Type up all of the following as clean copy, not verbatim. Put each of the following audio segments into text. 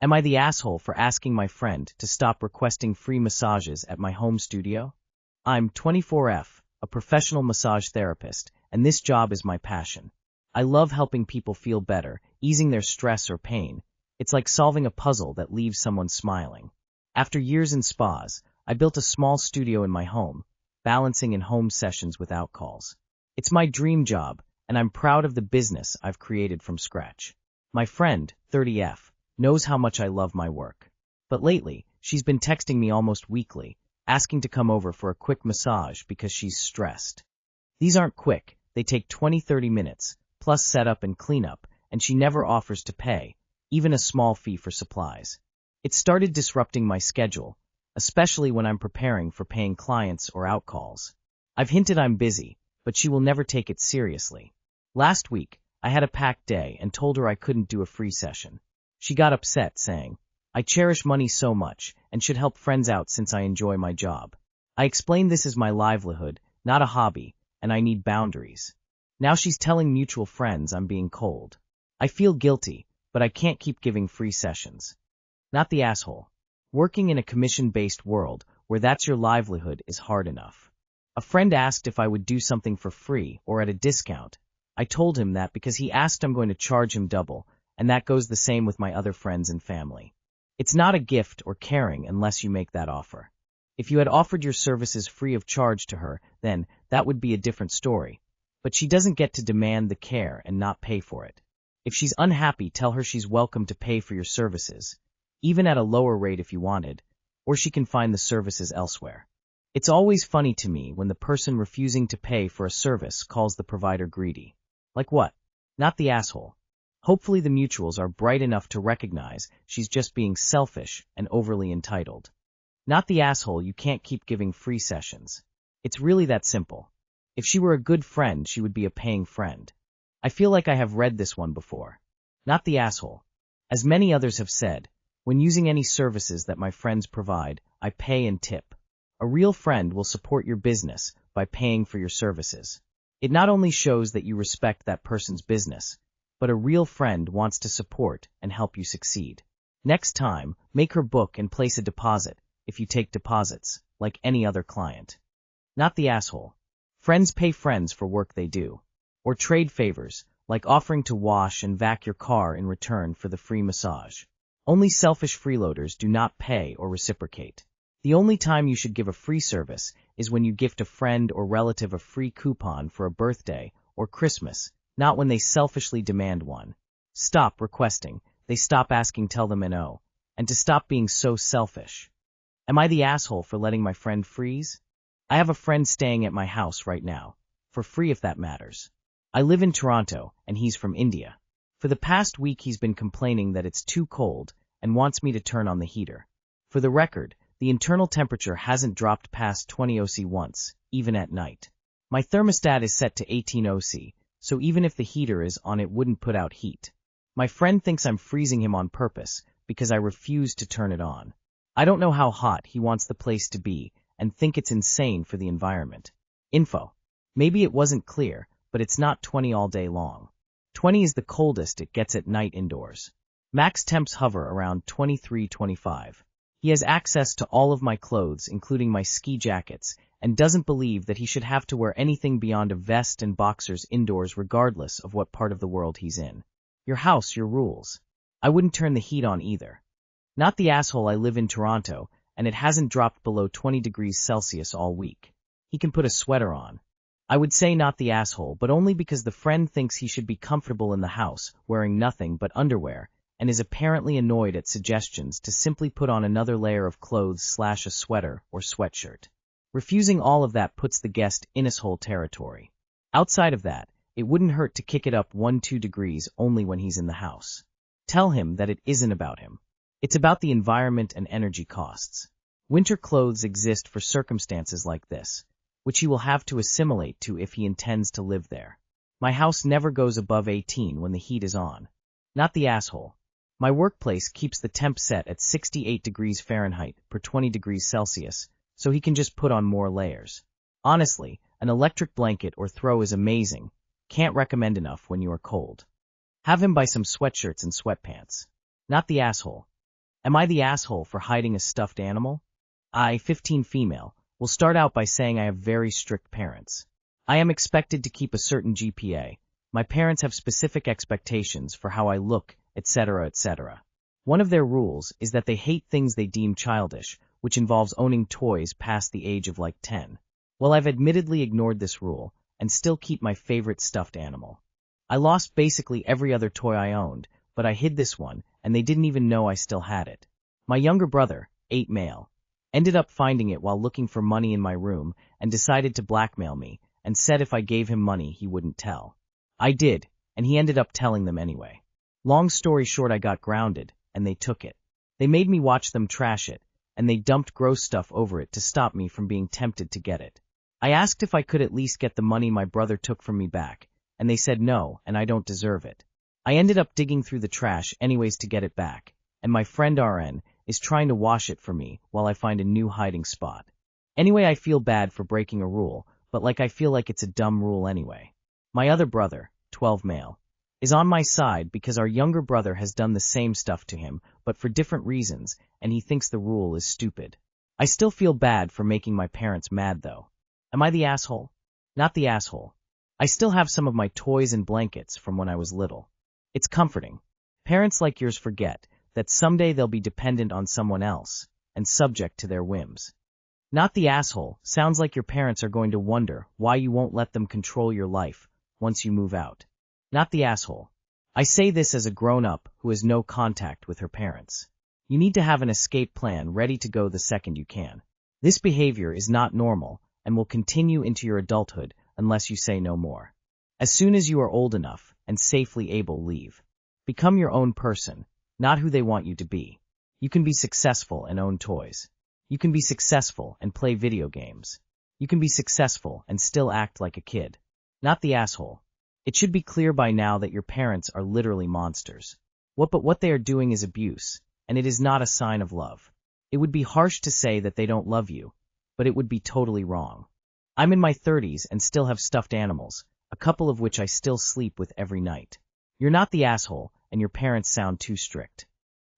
Am I the asshole for asking my friend to stop requesting free massages at my home studio? I'm 24F, a professional massage therapist, and this job is my passion. I love helping people feel better, easing their stress or pain. It's like solving a puzzle that leaves someone smiling. After years in spas, I built a small studio in my home, balancing in-home sessions without calls. It's my dream job, and I'm proud of the business I've created from scratch. My friend, 30F, knows how much I love my work. But lately, she's been texting me almost weekly, asking to come over for a quick massage because she's stressed. These aren't quick, they take 20-30 minutes, plus setup and cleanup, and she never offers to pay, even a small fee for supplies. It started disrupting my schedule, especially when I'm preparing for paying clients or outcalls. I've hinted I'm busy, but she will never take it seriously. Last week, I had a packed day and told her I couldn't do a free session. She got upset, saying, "I cherish money so much and should help friends out since I enjoy my job." I explained this is my livelihood, not a hobby, and I need boundaries. Now she's telling mutual friends I'm being cold. I feel guilty, but I can't keep giving free sessions. Not the asshole. Working in a commission-based world where that's your livelihood is hard enough. A friend asked if I would do something for free or at a discount. I told him that because he asked I'm going to charge him double, and that goes the same with my other friends and family. It's not a gift or caring unless you make that offer. If you had offered your services free of charge to her, then that would be a different story. But she doesn't get to demand the care and not pay for it. If she's unhappy, tell her she's welcome to pay for your services, even at a lower rate if you wanted, or she can find the services elsewhere. It's always funny to me when the person refusing to pay for a service calls the provider greedy. Like what? Not the asshole. Hopefully the mutuals are bright enough to recognize she's just being selfish and overly entitled. Not the asshole, you can't keep giving free sessions. It's really that simple. If she were a good friend, she would be a paying friend. I feel like I have read this one before. Not the asshole. As many others have said, when using any services that my friends provide, I pay and tip. A real friend will support your business by paying for your services. It not only shows that you respect that person's business, but a real friend wants to support and help you succeed. Next time, make her book and place a deposit, if you take deposits, like any other client. Not the asshole. Friends pay friends for work they do. Or trade favors, like offering to wash and vac your car in return for the free massage. Only selfish freeloaders do not pay or reciprocate. The only time you should give a free service is when you gift a friend or relative a free coupon for a birthday or Christmas, not when they selfishly demand one. Stop requesting, they stop asking, tell them no, and to stop being so selfish. Am I the asshole for letting my friend freeze? I have a friend staying at my house right now, for free if that matters. I live in Toronto, and he's from India. For the past week he's been complaining that it's too cold and wants me to turn on the heater. For the record, the internal temperature hasn't dropped past 20 OC once, even at night. My thermostat is set to 18 OC, so even if the heater is on it wouldn't put out heat. My friend thinks I'm freezing him on purpose because I refuse to turn it on. I don't know how hot he wants the place to be and think it's insane for the environment. Info. Maybe it wasn't clear, but it's not 20 all day long. 20 is the coldest it gets at night indoors. Max temps hover around 23-25. He has access to all of my clothes, including my ski jackets, and doesn't believe that he should have to wear anything beyond a vest and boxers indoors regardless of what part of the world he's in. Your house, your rules. I wouldn't turn the heat on either. Not the asshole, I live in Toronto, and it hasn't dropped below 20 degrees Celsius all week. He can put a sweater on. I would say not the asshole, but only because the friend thinks he should be comfortable in the house, wearing nothing but underwear, and is apparently annoyed at suggestions to simply put on another layer of clothes / a sweater or sweatshirt. Refusing all of that puts the guest in asshole territory. Outside of that, it wouldn't hurt to kick it up 1-2 degrees only when he's in the house. Tell him that it isn't about him. It's about the environment and energy costs. Winter clothes exist for circumstances like this, which he will have to assimilate to if he intends to live there. My house never goes above 18 when the heat is on. Not the asshole. My workplace keeps the temp set at 68 degrees Fahrenheit per 20 degrees Celsius, so he can just put on more layers. Honestly, an electric blanket or throw is amazing. Can't recommend enough when you are cold. Have him buy some sweatshirts and sweatpants. Not the asshole. Am I the asshole for hiding a stuffed animal? I, 15 female, will start out by saying I have very strict parents. I am expected to keep a certain GPA. My parents have specific expectations for how I look, etc., etc. One of their rules is that they hate things they deem childish, which involves owning toys past the age of like 10. Well, I've admittedly ignored this rule and still keep my favorite stuffed animal. I lost basically every other toy I owned, but I hid this one, and they didn't even know I still had it. My younger brother, 8 male, ended up finding it while looking for money in my room and decided to blackmail me and said if I gave him money he wouldn't tell. I did, and he ended up telling them anyway. Long story short, I got grounded, and they took it. They made me watch them trash it, and they dumped gross stuff over it to stop me from being tempted to get it. I asked if I could at least get the money my brother took from me back, and they said no, and I don't deserve it. I ended up digging through the trash anyways to get it back, and my friend RN is trying to wash it for me while I find a new hiding spot. Anyway, I feel bad for breaking a rule, but I feel like it's a dumb rule anyway. My other brother, 12 male, is on my side because our younger brother has done the same stuff to him, but for different reasons, and he thinks the rule is stupid. I still feel bad for making my parents mad though. Am I the asshole? Not the asshole. I still have some of my toys and blankets from when I was little. It's comforting. Parents like yours forget that someday they'll be dependent on someone else and subject to their whims. Not the asshole sounds like your parents are going to wonder why you won't let them control your life once you move out. Not the asshole. I say this as a grown-up who has no contact with her parents. You need to have an escape plan ready to go the second you can. This behavior is not normal and will continue into your adulthood unless you say no more. As soon as you are old enough and safely able, leave. Become your own person, not who they want you to be. You can be successful and own toys. You can be successful and play video games. You can be successful and still act like a kid. Not the asshole. It should be clear by now that your parents are literally monsters. What they are doing is abuse, and it is not a sign of love. It would be harsh to say that they don't love you, but it would be totally wrong. I'm in my 30s and still have stuffed animals, a couple of which I still sleep with every night. You're not the asshole, and your parents sound too strict.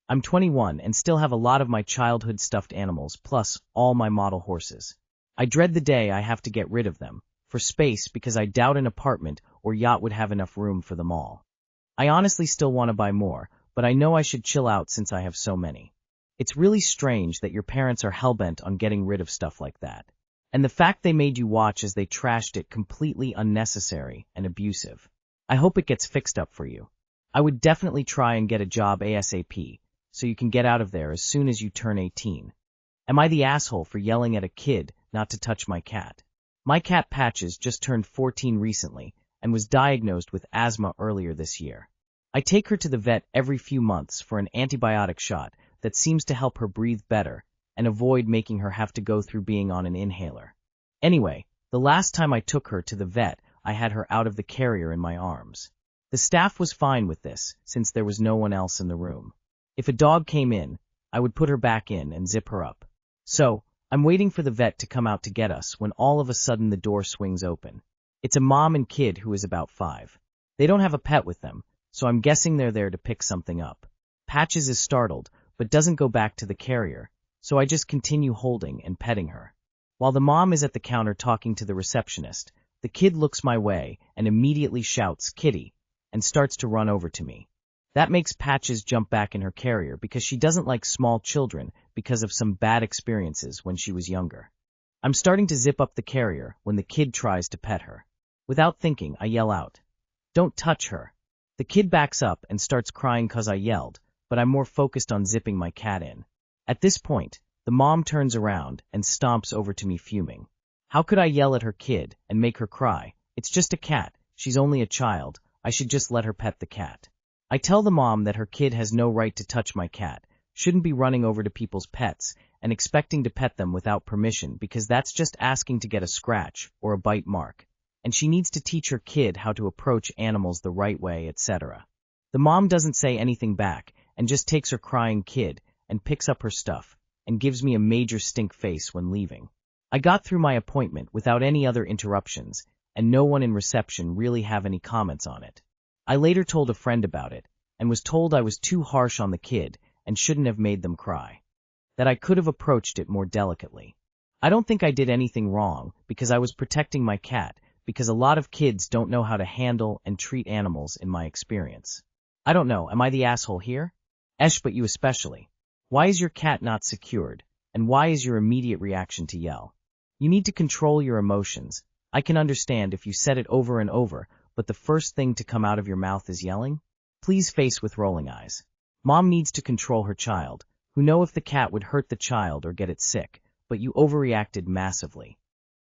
I'm 21 and still have a lot of my childhood stuffed animals, plus all my model horses. I dread the day I have to get rid of them, for space, because I doubt an apartment or yacht would have enough room for them all. I honestly still want to buy more, but I know I should chill out since I have so many. It's really strange that your parents are hellbent on getting rid of stuff like that. And the fact they made you watch as they trashed it completely unnecessary and abusive. I hope it gets fixed up for you. I would definitely try and get a job ASAP, so you can get out of there as soon as you turn 18. Am I the asshole for yelling at a kid not to touch my cat? My cat Patches just turned 14 recently and was diagnosed with asthma earlier this year. I take her to the vet every few months for an antibiotic shot that seems to help her breathe better and avoid making her have to go through being on an inhaler. Anyway, the last time I took her to the vet, I had her out of the carrier in my arms. The staff was fine with this, since there was no one else in the room. If a dog came in, I would put her back in and zip her up. So, I'm waiting for the vet to come out to get us when all of a sudden the door swings open. It's a mom and kid who is about 5. They don't have a pet with them, so I'm guessing they're there to pick something up. Patches is startled, but doesn't go back to the carrier, so I just continue holding and petting her. While the mom is at the counter talking to the receptionist, the kid looks my way and immediately shouts, "Kitty," and starts to run over to me. That makes Patches jump back in her carrier because she doesn't like small children because of some bad experiences when she was younger. I'm starting to zip up the carrier when the kid tries to pet her. Without thinking, I yell out, "Don't touch her." The kid backs up and starts crying cause I yelled, but I'm more focused on zipping my cat in. At this point, the mom turns around and stomps over to me fuming. How could I yell at her kid and make her cry? It's just a cat. She's only a child. I should just let her pet the cat. I tell the mom that her kid has no right to touch my cat, shouldn't be running over to people's pets and expecting to pet them without permission because that's just asking to get a scratch or a bite mark, and she needs to teach her kid how to approach animals the right way, etc. The mom doesn't say anything back and just takes her crying kid and picks up her stuff and gives me a major stink face when leaving. I got through my appointment without any other interruptions, and no one in reception really have any comments on it. I later told a friend about it, and was told I was too harsh on the kid and shouldn't have made them cry. That I could have approached it more delicately. I don't think I did anything wrong because I was protecting my cat, because a lot of kids don't know how to handle and treat animals in my experience. I don't know, am I the asshole here? But you especially. Why is your cat not secured, and why is your immediate reaction to yell? You need to control your emotions. I can understand if you said it over and over, but the first thing to come out of your mouth is yelling? Please face with rolling eyes. Mom needs to control her child, who know if the cat would hurt the child or get it sick, but you overreacted massively.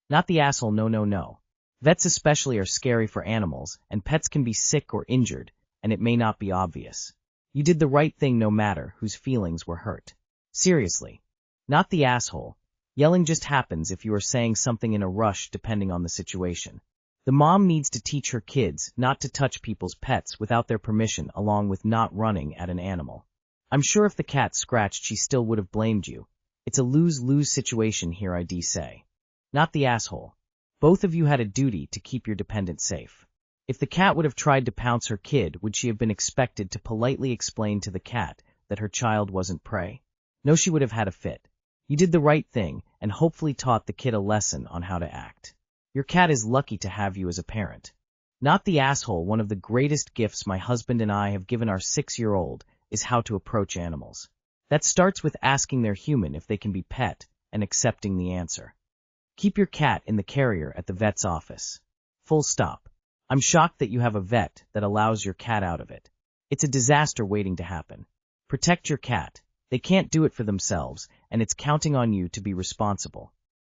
Not the asshole, no. Vets especially are scary for animals, and pets can be sick or injured, and it may not be obvious. You did the right thing no matter whose feelings were hurt. Seriously. Not the asshole. Yelling just happens if you are saying something in a rush depending on the situation. The mom needs to teach her kids not to touch people's pets without their permission, along with not running at an animal. I'm sure if the cat scratched she still would have blamed you. It's a lose-lose situation here, I'd say. Not the asshole. Both of you had a duty to keep your dependent safe. If the cat would have tried to pounce her kid, would she have been expected to politely explain to the cat that her child wasn't prey? No, she would have had a fit. You did the right thing and hopefully taught the kid a lesson on how to act. Your cat is lucky to have you as a parent. Not the asshole. One of the greatest gifts my husband and I have given our 6-year-old is how to approach animals. That starts with asking they're human if they can be pet and accepting the answer. Keep your cat in the carrier at the vet's office. Full stop. I'm shocked that you have a vet that allows your cat out of it. It's a disaster waiting to happen. Protect your cat. They can't do it for themselves, and it's counting on you to be responsible.